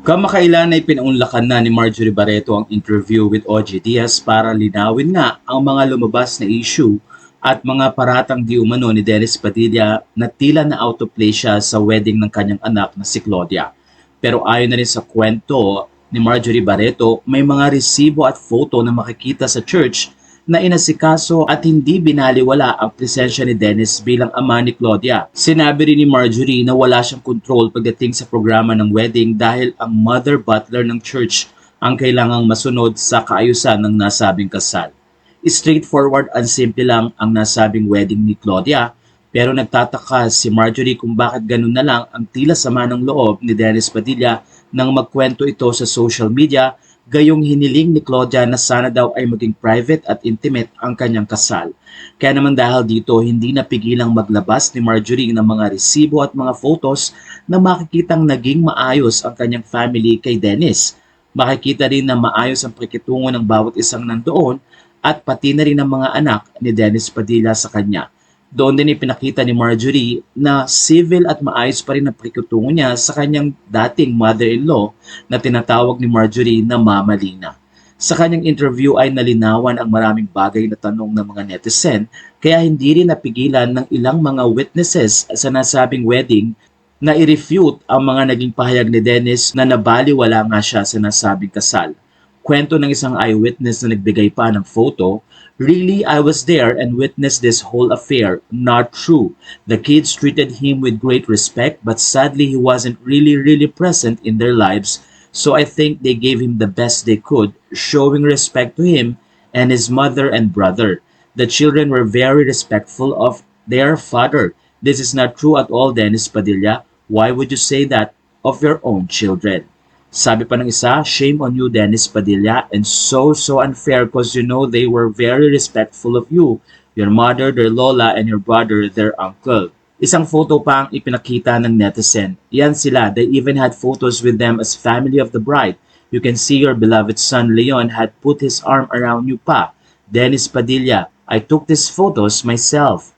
Kamakailan ay pinaunlakan na ni Marjorie Barreto ang interview with OG Diaz para linawin nga ang mga lumabas na issue at mga paratang di umano ni Dennis Padilla na tila na out of place siya sa wedding ng kanyang anak na si Claudia. Pero ayon na rin sa kwento ni Marjorie Barreto, may mga resibo at photo na makikita sa church na inasikaso at hindi binaliwala ang presensya ni Dennis bilang ama ni Claudia. Sinabi rin ni Marjorie na wala siyang control pagdating sa programa ng wedding dahil ang mother butler ng church ang kailangang masunod sa kaayusan ng nasabing kasal. Straightforward at simple lang ang nasabing wedding ni Claudia, pero nagtataka si Marjorie kung bakit ganun na lang ang tila sama ng loob ni Dennis Padilla nang magkwento ito sa social media, gayong hiniling ni Claudia na sana daw ay maging private at intimate ang kanyang kasal. Kaya naman dahil dito, hindi napigilang maglabas ni Marjorie ng mga resibo at mga photos na makikitang naging maayos ang kanyang family kay Dennis. Makikita rin na maayos ang pakikitungo ng bawat isang nandoon at pati na rin ang mga anak ni Dennis Padilla sa kanya. Doon din ipinakita ni Marjorie na civil at maayos pa rin ang pakikitungo niya sa kanyang dating mother-in-law na tinatawag ni Marjorie na Mama Lina. Sa kanyang interview ay nalinawan ang maraming bagay na tanong ng mga netizen, kaya hindi rin napigilan ng ilang mga witnesses sa nasabing wedding na i-refute ang mga naging pahayag ni Dennis na nabaliwala nga siya sa nasabing kasal. Kwento ng isang eyewitness na nagbigay pa ng photo, "Really, I was there and witnessed this whole affair. Not true. The kids treated him with great respect, but sadly he wasn't really present in their lives. So I think they gave him the best they could, showing respect to him and his mother and brother. The children were very respectful of their father. This is not true at all, Dennis Padilla. Why would you say that of your own children?" Sabi pa ng isa, "Shame on you, Dennis Padilla, and so unfair because you know they were very respectful of you, your mother, their lola, and your brother, their uncle." Isang photo pa ang ipinakita ng netizen. Yan sila, they even had photos with them as family of the bride. You can see your beloved son Leon had put his arm around you pa. Dennis Padilla, "I took these photos myself."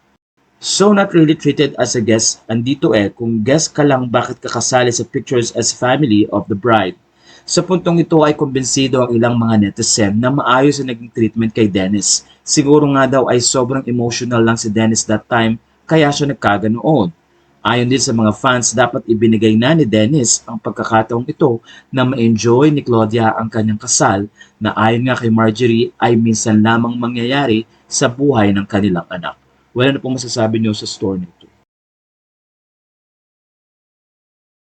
So not really treated as a guest, andito kung guest ka lang bakit kakasali sa pictures as family of the bride. Sa puntong ito ay kumbinsido ang ilang mga netizen na maayos ang naging treatment kay Dennis. Siguro nga daw ay sobrang emotional lang si Dennis that time kaya siya nagkaganoon. Ayon din sa mga fans, dapat ibinigay na ni Dennis ang pagkakataong ito na ma-enjoy ni Claudia ang kanyang kasal na ayon nga kay Marjorie ay minsan lamang mangyayari sa buhay ng kanilang anak. Wala na pong masasabi niyo sa story nito.